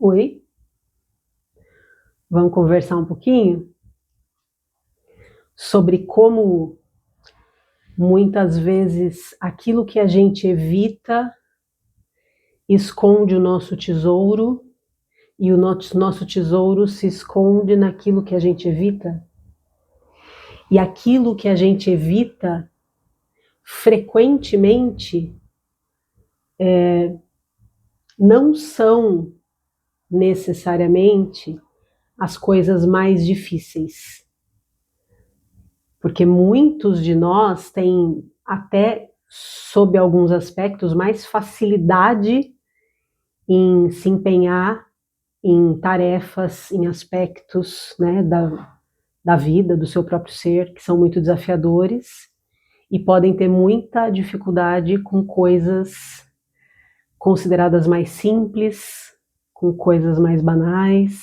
Oi, vamos conversar um pouquinho sobre como muitas vezes aquilo que a gente evita esconde o nosso tesouro e o nosso tesouro se esconde naquilo que a gente evita. E aquilo que a gente evita frequentemente não são necessariamente as coisas mais difíceis. Porque muitos de nós têm até, sob alguns aspectos, mais facilidade em se empenhar em tarefas, em aspectos, né, da vida, do seu próprio ser, que são muito desafiadores e podem ter muita dificuldade com coisas consideradas mais simples, com coisas mais banais,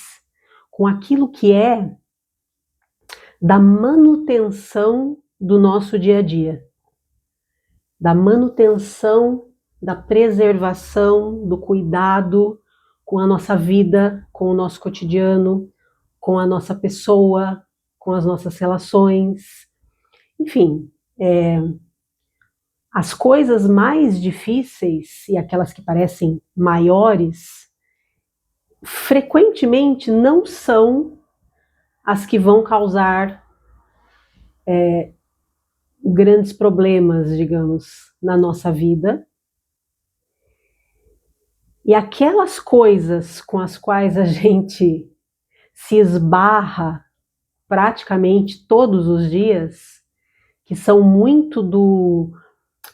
com aquilo que é da manutenção do nosso dia a dia, da manutenção, da preservação, do cuidado com a nossa vida, com o nosso cotidiano, com a nossa pessoa, com as nossas relações. Enfim, as coisas mais difíceis e aquelas que parecem maiores, frequentemente não são as que vão causar grandes problemas, digamos, na nossa vida. E aquelas coisas com as quais a gente se esbarra praticamente todos os dias, que são muito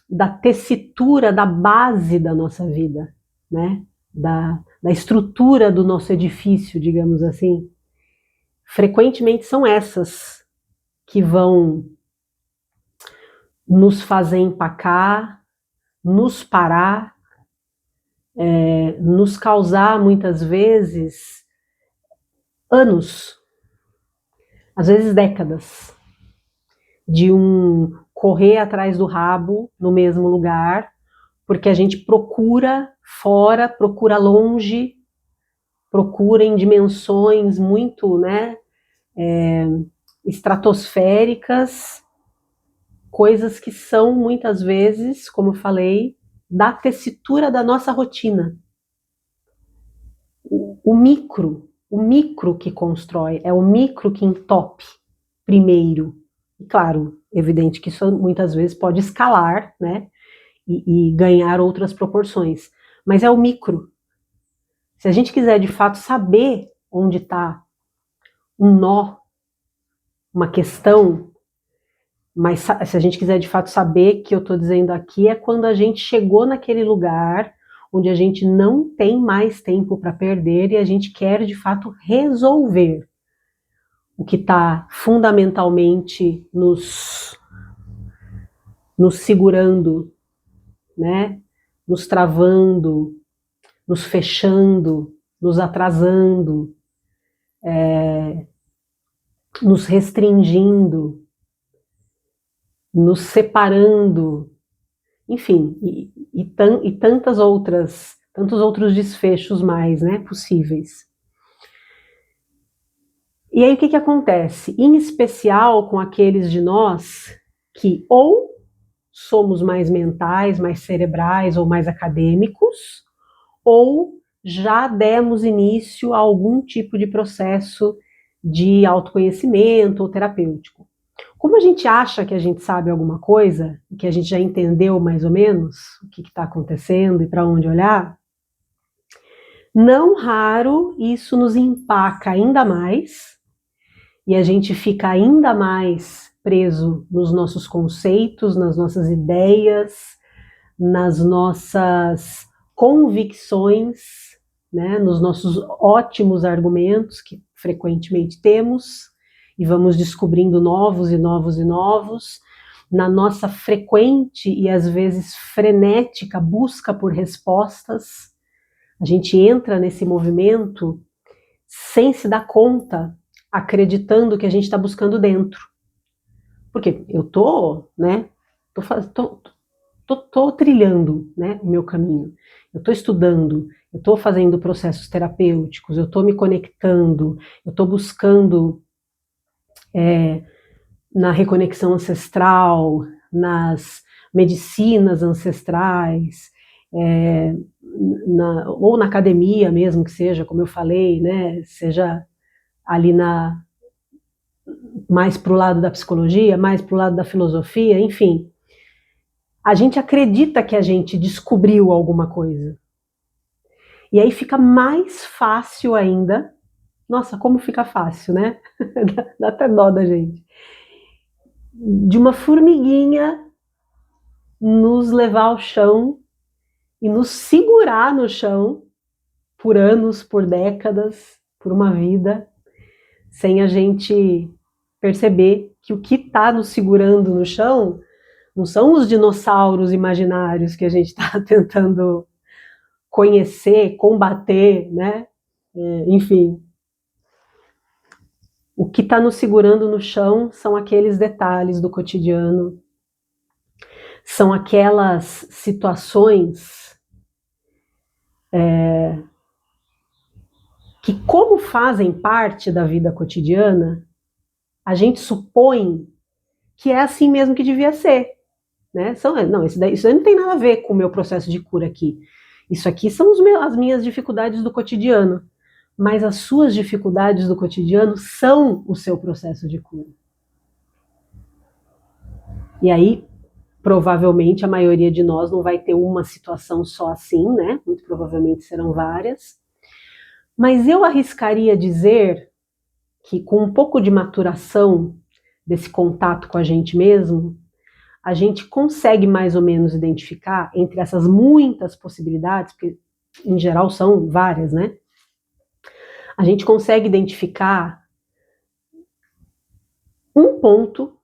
da tessitura, da base da nossa vida, né? Da estrutura do nosso edifício, digamos assim, frequentemente são essas que vão nos fazer empacar, nos parar, nos causar muitas vezes anos, às vezes décadas, de um correr atrás do rabo no mesmo lugar, porque a gente procura fora, procura longe, procura em dimensões muito, né, estratosféricas, coisas que são muitas vezes, como eu falei, da tessitura da nossa rotina. O micro que constrói, é o micro que entope primeiro. E claro, evidente que isso muitas vezes pode escalar, né, e ganhar outras proporções. Mas é o micro. Se a gente quiser de fato saber onde está um nó, uma questão, mas se a gente quiser de fato saber, que eu estou dizendo aqui, é quando a gente chegou naquele lugar onde a gente não tem mais tempo para perder e a gente quer de fato resolver o que está fundamentalmente nos segurando, né? Nos travando, nos fechando, nos atrasando, nos restringindo, nos separando, enfim, e tantas outras, tantos outros desfechos mais, né, possíveis. E aí o que acontece? Em especial com aqueles de nós que ou somos mais mentais, mais cerebrais ou mais acadêmicos, ou já demos início a algum tipo de processo de autoconhecimento ou terapêutico. Como a gente acha que a gente sabe alguma coisa, que a gente já entendeu mais ou menos o que está acontecendo e para onde olhar, não raro isso nos empaca ainda mais e a gente fica ainda mais preso nos nossos conceitos, nas nossas ideias, nas nossas convicções, né, nos nossos ótimos argumentos que frequentemente temos e vamos descobrindo novos e novos e novos, na nossa frequente e às vezes frenética busca por respostas. A gente entra nesse movimento sem se dar conta, acreditando que a gente está buscando dentro. Porque eu tô, né, tô trilhando, né, o meu caminho. Eu estou estudando, eu estou fazendo processos terapêuticos, eu estou me conectando, eu estou buscando na reconexão ancestral, nas medicinas ancestrais, ou na academia mesmo que seja, como eu falei, né, seja ali mais para o lado da psicologia, mais para o lado da filosofia, enfim. A gente acredita que a gente descobriu alguma coisa. E aí fica mais fácil ainda. Nossa, como fica fácil, né? Dá até dó da gente. De uma formiguinha nos levar ao chão e nos segurar no chão por anos, por décadas, por uma vida, sem a gente perceber que o que está nos segurando no chão não são os dinossauros imaginários que a gente está tentando conhecer, combater, né? Enfim. O que está nos segurando no chão são aqueles detalhes do cotidiano, são aquelas situações que, como fazem parte da vida cotidiana, a gente supõe que é assim mesmo que devia ser. Né? Não, isso daí não tem nada a ver com o meu processo de cura aqui. Isso aqui são as minhas dificuldades do cotidiano. Mas as suas dificuldades do cotidiano são o seu processo de cura. E aí, provavelmente, a maioria de nós não vai ter uma situação só assim, né? Muito provavelmente serão várias. Mas eu arriscaria dizer que com um pouco de maturação desse contato com a gente mesmo, a gente consegue mais ou menos identificar entre essas muitas possibilidades, porque em geral são várias, né? A gente consegue identificar um ponto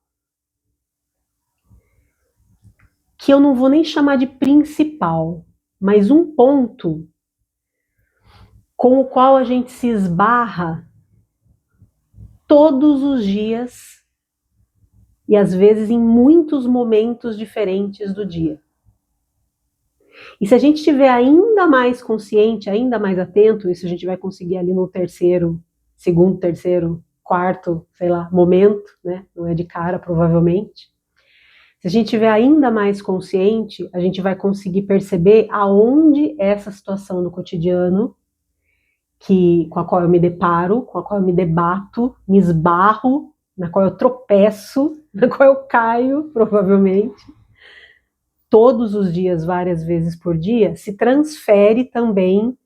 que eu não vou nem chamar de principal, mas um ponto com o qual a gente se esbarra todos os dias e às vezes em muitos momentos diferentes do dia. E se a gente estiver ainda mais consciente, ainda mais atento, isso a gente vai conseguir ali no segundo, terceiro, quarto, sei lá, momento, né? Não é de cara, provavelmente. Se a gente estiver ainda mais consciente, a gente vai conseguir perceber aonde essa situação do cotidiano com a qual eu me deparo, com a qual eu me debato, me esbarro, na qual eu tropeço, na qual eu caio, provavelmente, todos os dias, várias vezes por dia, se transfere também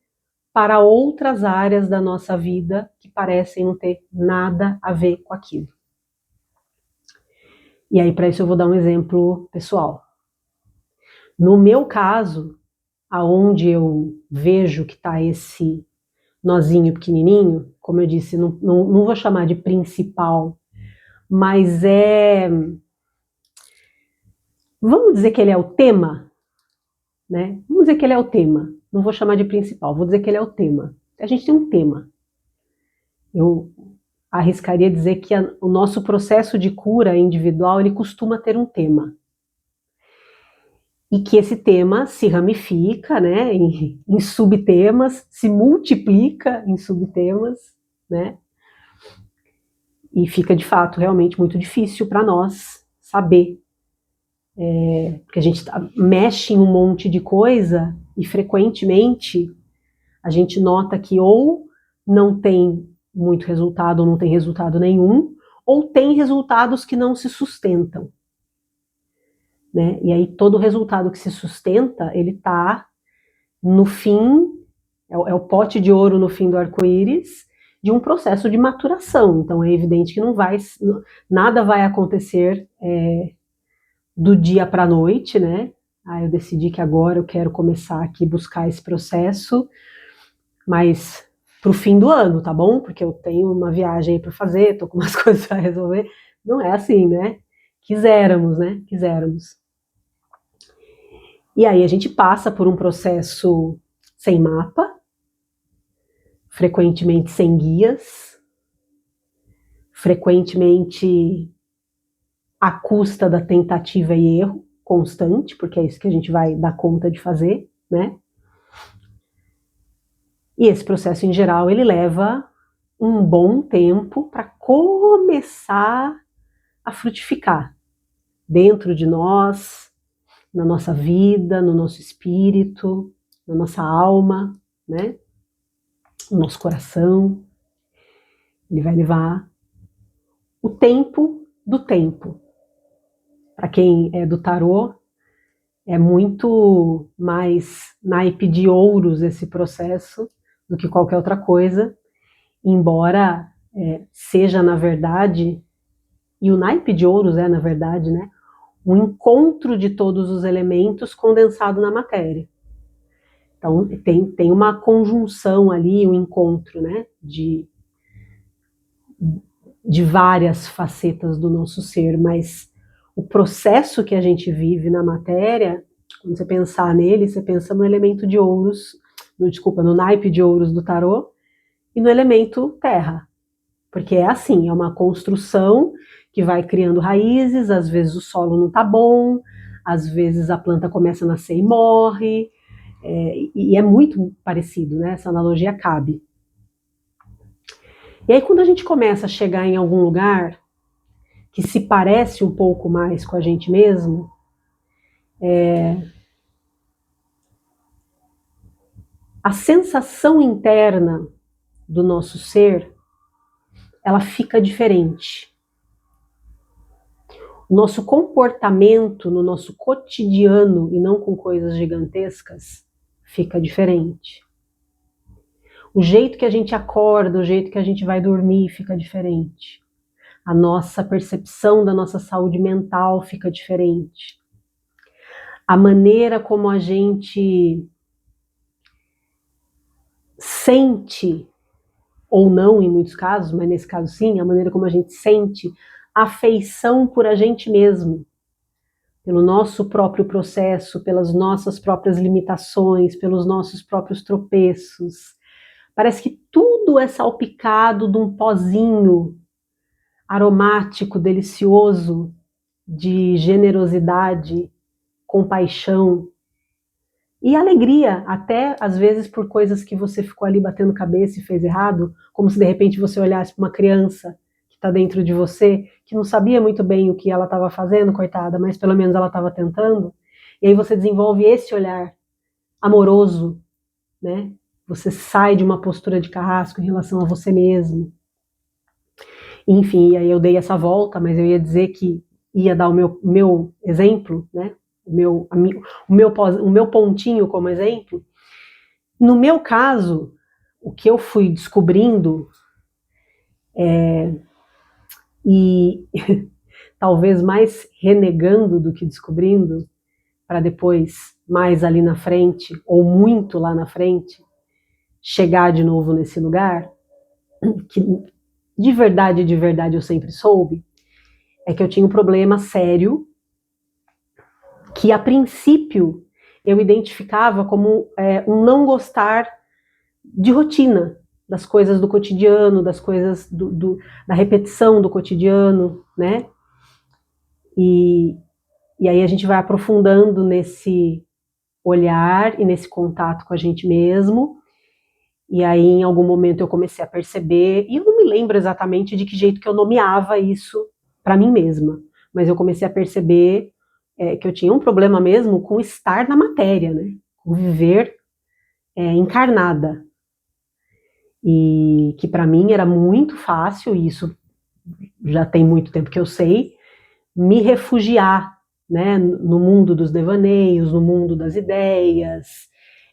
para outras áreas da nossa vida que parecem não ter nada a ver com aquilo. E aí, para isso, eu vou dar um exemplo pessoal. No meu caso, aonde eu vejo que está esse nozinho pequenininho, como eu disse, não vou chamar de principal, mas vamos dizer que ele é o tema, né? Vamos dizer que ele é o tema. Não vou chamar de principal, vou dizer que ele é o tema. A gente tem um tema. Eu arriscaria dizer que o nosso processo de cura individual, ele costuma ter um tema. E que esse tema se ramifica, né, em subtemas, se multiplica em subtemas, né? E fica, de fato, realmente muito difícil para nós saber. Porque a gente mexe em um monte de coisa e, frequentemente, a gente nota que ou não tem muito resultado, ou não tem resultado nenhum, ou tem resultados que não se sustentam. Né? E aí todo resultado que se sustenta, ele está no fim, é o pote de ouro no fim do arco-íris, de um processo de maturação. Então é evidente que nada vai acontecer do dia para a noite, né? Eu decidi que agora eu quero começar aqui buscar esse processo, mas para o fim do ano, tá bom? Porque eu tenho uma viagem aí para fazer, tô com umas coisas para resolver. Não é assim, né? Quiséramos, né? Quiséramos. E aí a gente passa por um processo sem mapa, frequentemente sem guias, frequentemente à custa da tentativa e erro constante, porque é isso que a gente vai dar conta de fazer, né? E esse processo, em geral, ele leva um bom tempo para começar a frutificar dentro de nós, na nossa vida, no nosso espírito, na nossa alma, né? No nosso coração. Ele vai levar o tempo do tempo. Para quem é do tarô, é muito mais naipe de ouros esse processo do que qualquer outra coisa, embora seja, na verdade, e o naipe de ouros é, na verdade, né, um encontro de todos os elementos condensado na matéria. Então, tem uma conjunção ali, um encontro, né, de várias facetas do nosso ser, mas o processo que a gente vive na matéria, quando você pensar nele, você pensa no elemento de ouros, no naipe de ouros do tarô, e no elemento terra. Porque é assim, é uma construção que vai criando raízes, às vezes o solo não tá bom, às vezes a planta começa a nascer e morre, e é muito parecido, né? Essa analogia cabe. E aí quando a gente começa a chegar em algum lugar que se parece um pouco mais com a gente mesmo, a sensação interna do nosso ser, ela fica diferente. O nosso comportamento no nosso cotidiano, e não com coisas gigantescas, fica diferente. O jeito que a gente acorda, o jeito que a gente vai dormir fica diferente. A nossa percepção da nossa saúde mental fica diferente. A maneira como a gente sente, ou não em muitos casos, mas nesse caso sim, a maneira como a gente sente afeição por a gente mesmo, pelo nosso próprio processo, pelas nossas próprias limitações, pelos nossos próprios tropeços. Parece que tudo é salpicado de um pozinho aromático, delicioso, de generosidade, compaixão e alegria, até às vezes por coisas que você ficou ali batendo cabeça e fez errado, como se de repente você olhasse para uma criança que está dentro de você, que não sabia muito bem o que ela estava fazendo, coitada, mas pelo menos ela estava tentando, e aí você desenvolve esse olhar amoroso, né? Você sai de uma postura de carrasco em relação a você mesmo. Enfim, aí eu dei essa volta, mas eu ia dizer que ia dar o meu exemplo, né? O meu pontinho como exemplo. No meu caso, o que eu fui descobrindo e talvez mais renegando do que descobrindo, para depois, mais ali na frente, ou muito lá na frente, chegar de novo nesse lugar, que de verdade eu sempre soube, é que eu tinha um problema sério, que a princípio eu identificava como um não gostar de rotina, das coisas do cotidiano, das coisas da repetição do cotidiano, né? E aí a gente vai aprofundando nesse olhar e nesse contato com a gente mesmo. E aí, em algum momento, eu comecei a perceber, e eu não me lembro exatamente de que jeito que eu nomeava isso para mim mesma, mas eu comecei a perceber que eu tinha um problema mesmo com estar na matéria, né? Com viver encarnada. E que para mim era muito fácil, e isso já tem muito tempo que eu sei, me refugiar, né, no mundo dos devaneios, no mundo das ideias.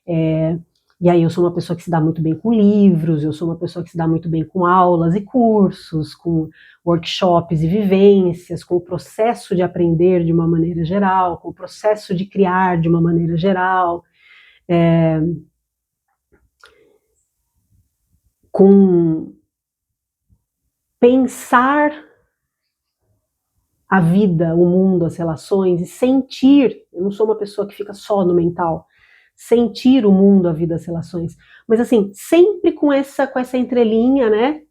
E aí eu sou uma pessoa que se dá muito bem com livros, eu sou uma pessoa que se dá muito bem com aulas e cursos, com workshops e vivências, com o processo de aprender de uma maneira geral, com o processo de criar de uma maneira geral, com pensar a vida, o mundo, as relações e sentir. Eu não sou uma pessoa que fica só no mental. Sentir o mundo, a vida, as relações. Mas assim, sempre com essa entrelinha, né?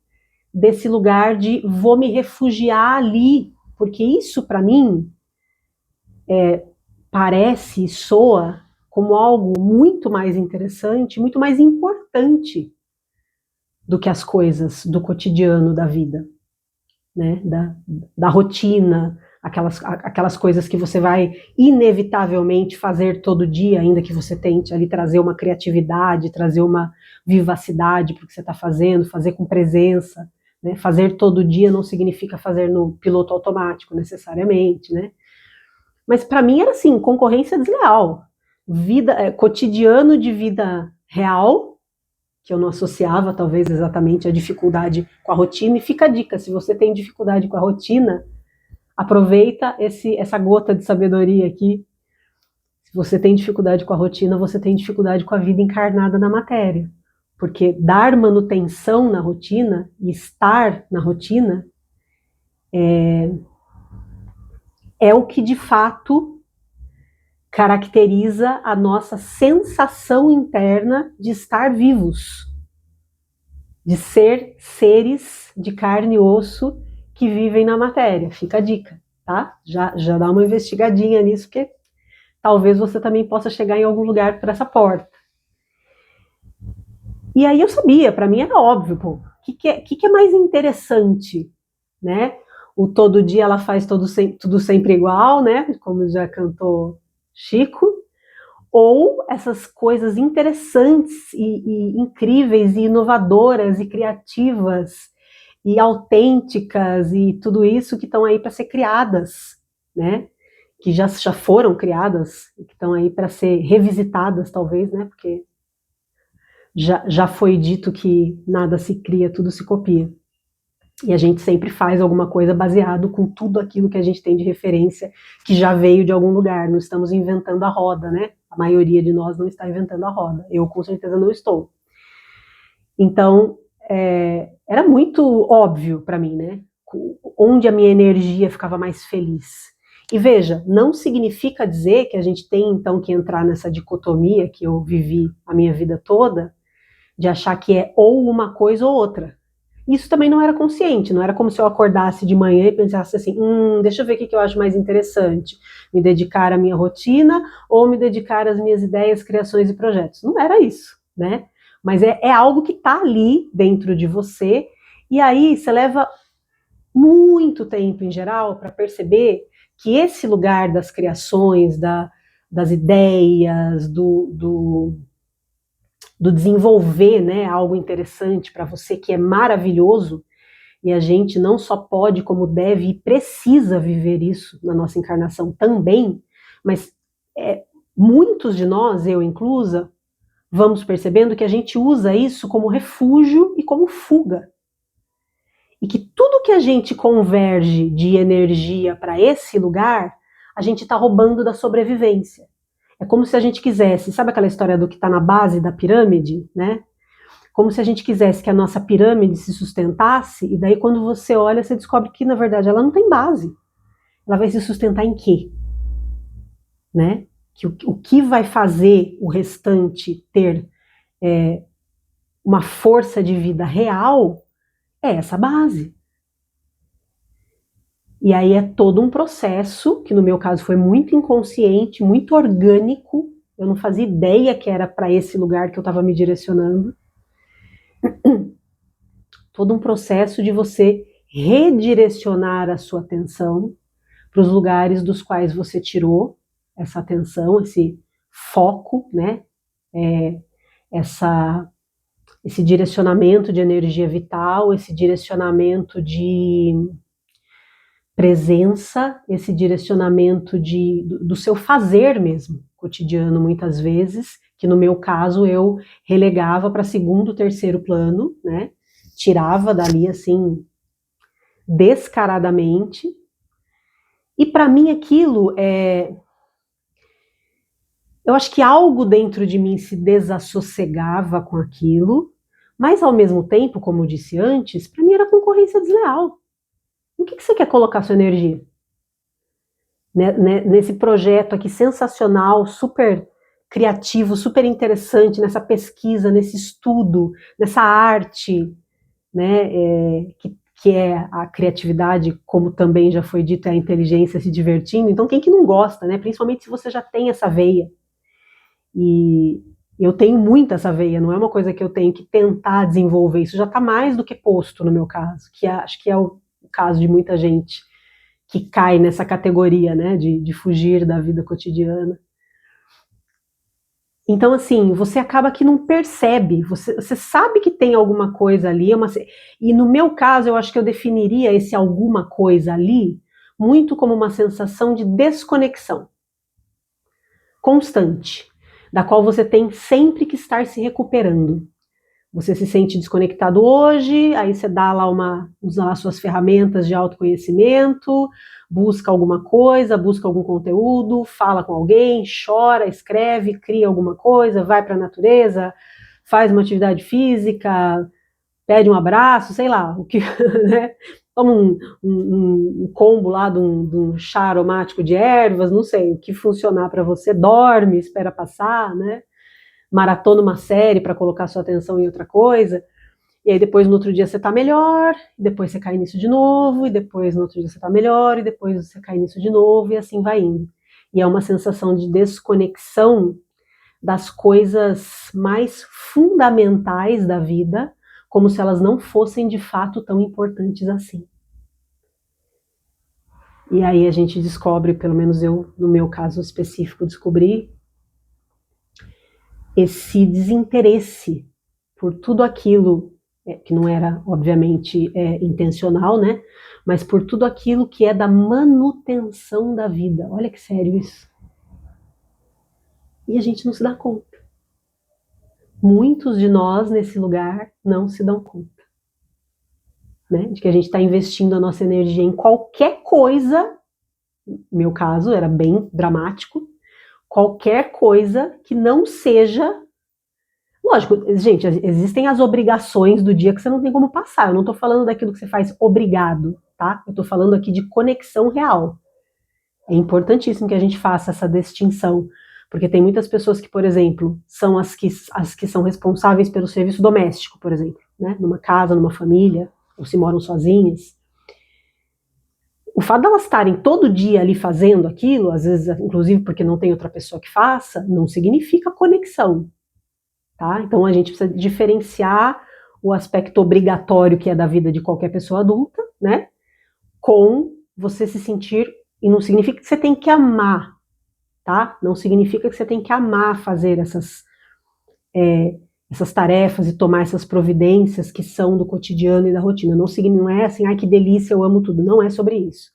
Desse lugar de vou me refugiar ali, porque isso para mim parece e soa como algo muito mais interessante, muito mais importante importante do que as coisas do cotidiano da vida, né? Da rotina, aquelas coisas que você vai inevitavelmente fazer todo dia, ainda que você tente ali trazer uma criatividade, trazer uma vivacidade para o que você está fazendo, fazer com presença, né? Fazer todo dia não significa fazer no piloto automático necessariamente, né? Mas para mim era assim, concorrência desleal, cotidiano de vida real, que eu não associava talvez exatamente a dificuldade com a rotina, e fica a dica, se você tem dificuldade com a rotina, aproveita essa gota de sabedoria aqui. Se você tem dificuldade com a rotina, você tem dificuldade com a vida encarnada na matéria. Porque dar manutenção na rotina e estar na rotina é o que de fato caracteriza a nossa sensação interna de estar vivos, de ser seres de carne e osso que vivem na matéria. Fica a dica, tá? Já dá uma investigadinha nisso, porque talvez você também possa chegar em algum lugar por essa porta. E aí eu sabia, para mim era óbvio, pô, o que é mais interessante, né? O todo dia ela faz tudo sempre igual, né? Como já cantou Chico, ou essas coisas interessantes e incríveis e inovadoras e criativas e autênticas e tudo isso que estão aí para ser criadas, né? Que já foram criadas e que estão aí para ser revisitadas, talvez, né? Porque já foi dito que nada se cria, tudo se copia. E a gente sempre faz alguma coisa baseado com tudo aquilo que a gente tem de referência, que já veio de algum lugar. Não estamos inventando a roda, né? A maioria de nós não está inventando a roda. Eu, com certeza, não estou. Então, era muito óbvio para mim, né? Onde a minha energia ficava mais feliz. E veja, não significa dizer que a gente tem, então, que entrar nessa dicotomia que eu vivi a minha vida toda, de achar que é ou uma coisa ou outra. Isso também não era consciente, não era como se eu acordasse de manhã e pensasse assim, deixa eu ver o que eu acho mais interessante, me dedicar à minha rotina ou me dedicar às minhas ideias, criações e projetos. Não era isso, né? Mas é algo que está ali dentro de você, e aí você leva muito tempo, em geral, para perceber que esse lugar das criações, das ideias, do desenvolver, né, algo interessante para você que é maravilhoso, e a gente não só pode, como deve e precisa viver isso na nossa encarnação também, mas muitos de nós, eu inclusa, vamos percebendo que a gente usa isso como refúgio e como fuga. E que tudo que a gente converge de energia para esse lugar, a gente está roubando da sobrevivência. É como se a gente quisesse, sabe aquela história do que está na base da pirâmide, né? Como se a gente quisesse que a nossa pirâmide se sustentasse, e daí quando você olha, você descobre que, na verdade, ela não tem base. Ela vai se sustentar em quê? Né? O que vai fazer o restante ter uma força de vida real é essa base. E aí é todo um processo, que no meu caso foi muito inconsciente, muito orgânico, eu não fazia ideia que era para esse lugar que eu estava me direcionando. Todo um processo de você redirecionar a sua atenção para os lugares dos quais você tirou essa atenção, esse foco, né? Esse direcionamento de energia vital, esse direcionamento de presença, esse direcionamento do seu fazer mesmo, cotidiano muitas vezes, que no meu caso eu relegava para segundo, terceiro plano, né? Tirava dali assim, descaradamente, e para mim aquilo eu acho que algo dentro de mim se desassossegava com aquilo, mas ao mesmo tempo, como eu disse antes, para mim era concorrência desleal. O que você quer colocar sua energia? Nesse projeto aqui sensacional, super criativo, super interessante, nessa pesquisa, nesse estudo, nessa arte, né, que é a criatividade, como também já foi dito, é a inteligência se divertindo. Então, quem que não gosta, né? Principalmente se você já tem essa veia. E Eu tenho muito essa veia, não é uma coisa que eu tenho que tentar desenvolver, isso já está mais do que posto no meu caso, que acho que é o caso de muita gente que cai nessa categoria, né, de fugir da vida cotidiana. Então, assim, você acaba que não percebe, você sabe que tem alguma coisa ali, e no meu caso, eu acho que eu definiria esse alguma coisa ali muito como uma sensação de desconexão constante, da qual você tem sempre que estar se recuperando. Você se sente desconectado hoje, aí você dá lá usa lá suas ferramentas de autoconhecimento, busca alguma coisa, busca algum conteúdo, fala com alguém, chora, escreve, cria alguma coisa, vai para a natureza, faz uma atividade física, pede um abraço, sei lá, o que, né? Toma um combo lá de um chá aromático de ervas, não sei, o que funcionar para você, dorme, espera passar, né? Maratona uma série para colocar sua atenção em outra coisa, e aí depois no outro dia você tá melhor, depois você cai nisso de novo, e depois no outro dia você tá melhor, e depois você cai nisso de novo, e assim vai indo. E é uma sensação de desconexão das coisas mais fundamentais da vida, como se elas não fossem de fato tão importantes assim. E aí a gente descobre, pelo menos eu, no meu caso específico, descobri esse desinteresse por tudo aquilo que não era, obviamente, intencional, né? Mas por tudo aquilo que é da manutenção da vida. Olha que sério isso. E a gente não se dá conta. Muitos de nós nesse lugar não se dão conta, né? De que a gente está investindo a nossa energia em qualquer coisa. No meu caso era bem dramático. Qualquer coisa que não seja. Lógico, gente, existem as obrigações do dia que você não tem como passar. Eu não estou falando daquilo que você faz obrigado, tá? Eu estou falando aqui de conexão real. É importantíssimo que a gente faça essa distinção, porque tem muitas pessoas que, por exemplo, são as que são responsáveis pelo serviço doméstico, por exemplo, né? Numa casa, numa família, ou se moram sozinhas. O fato de elas estarem todo dia ali fazendo aquilo, às vezes, inclusive porque não tem outra pessoa que faça, não significa conexão. Tá? Então a gente precisa diferenciar o aspecto obrigatório que é da vida de qualquer pessoa adulta, né? Com você se sentir, e não significa que você tem que amar, tá? Não significa que você tem que amar fazer essas tarefas e tomar essas providências que são do cotidiano e da rotina. Não é assim, ai que delícia, eu amo tudo. Não é sobre isso.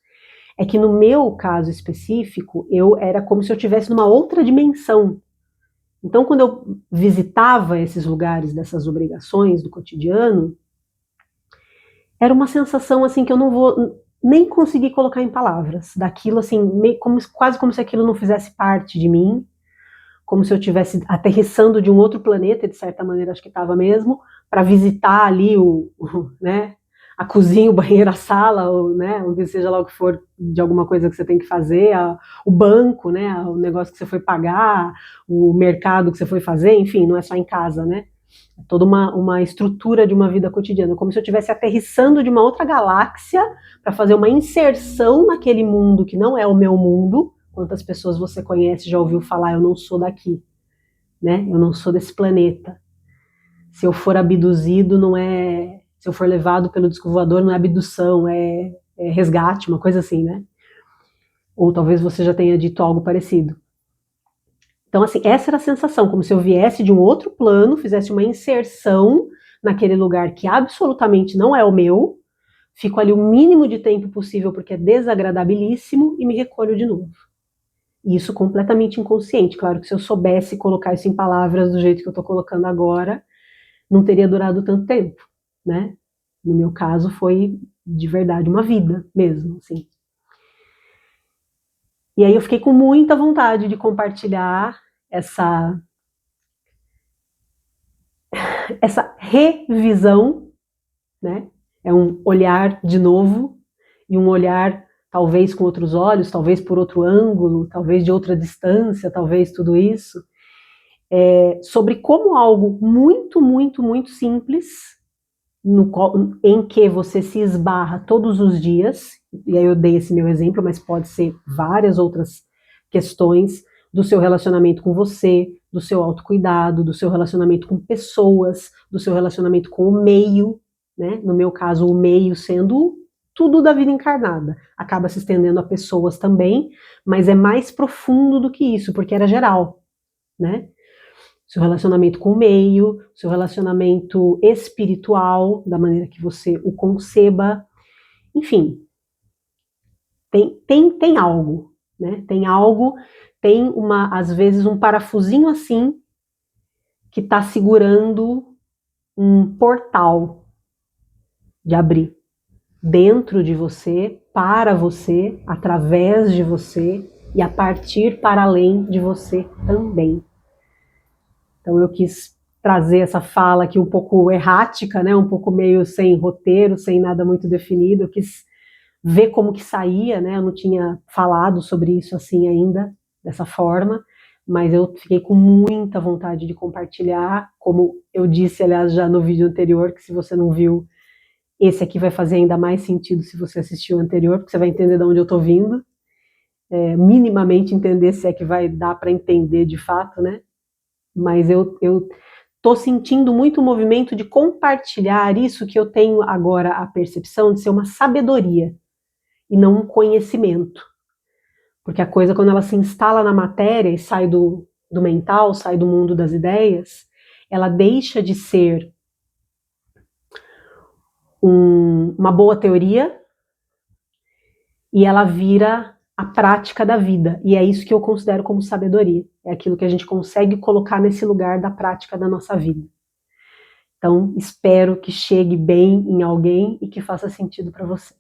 É que no meu caso específico, eu era como se eu estivesse numa outra dimensão. Então, quando eu visitava esses lugares dessas obrigações do cotidiano, era uma sensação assim que eu não vou nem conseguir colocar em palavras. Daquilo assim, quase como se aquilo não fizesse parte de mim, como se eu estivesse aterrissando de um outro planeta, de certa maneira acho que estava mesmo, para visitar ali né, a cozinha, o banheiro, a sala, né, seja lá o que for de alguma coisa que você tem que fazer, o banco, né, o negócio que você foi pagar, o mercado que você foi fazer, enfim, não é só em casa, né? É toda uma estrutura de uma vida cotidiana, como se eu estivesse aterrissando de uma outra galáxia para fazer uma inserção naquele mundo que não é o meu mundo. Quantas pessoas você conhece, já ouviu falar, eu não sou daqui, né? Eu não sou desse planeta. Se eu for abduzido, não é... Se eu for levado pelo disco voador, não é abdução, é resgate, uma coisa assim, né? Ou talvez você já tenha dito algo parecido. Então, assim, essa era a sensação, como se eu viesse de um outro plano, fizesse uma inserção naquele lugar que absolutamente não é o meu, fico ali o mínimo de tempo possível porque é desagradabilíssimo e me recolho de novo. E isso completamente inconsciente. Claro que se eu soubesse colocar isso em palavras do jeito que eu estou colocando agora, não teria durado tanto tempo, né? No meu caso foi de verdade uma vida mesmo, assim. E aí eu fiquei com muita vontade de compartilhar essa revisão, né? É um olhar de novo e um olhar talvez com outros olhos, talvez por outro ângulo, talvez de outra distância, talvez tudo isso, sobre como algo muito, muito, muito simples, em que você se esbarra todos os dias, e aí eu dei esse meu exemplo, mas pode ser várias outras questões do seu relacionamento com você, do seu autocuidado, do seu relacionamento com pessoas, do seu relacionamento com o meio, né? No meu caso, o meio sendo tudo da vida encarnada. Acaba se estendendo a pessoas também, mas é mais profundo do que isso, porque era geral, né? Seu relacionamento com o meio, seu relacionamento espiritual, da maneira que você o conceba, enfim, tem algo, né? Tem algo, tem às vezes um parafusinho assim que está segurando um portal de abrir dentro de você, para você, através de você e a partir para além de você também. Então eu quis trazer essa fala aqui um pouco errática, né? Um pouco meio sem roteiro, sem nada muito definido. Eu quis ver como que saía, né? Eu não tinha falado sobre isso assim ainda, dessa forma, mas eu fiquei com muita vontade de compartilhar, como eu disse, aliás, já no vídeo anterior, que se você não viu, esse aqui vai fazer ainda mais sentido se você assistiu o anterior, porque você vai entender de onde eu estou vindo, minimamente entender se é que vai dar para entender de fato, né? Mas eu estou sentindo muito o movimento de compartilhar isso que eu tenho agora a percepção de ser uma sabedoria e não um conhecimento. Porque a coisa, quando ela se instala na matéria e sai do mental, sai do mundo das ideias, ela deixa de ser uma boa teoria e ela vira a prática da vida. E é isso que eu considero como sabedoria. É aquilo que a gente consegue colocar nesse lugar da prática da nossa vida. Então, espero que chegue bem em alguém e que faça sentido para você.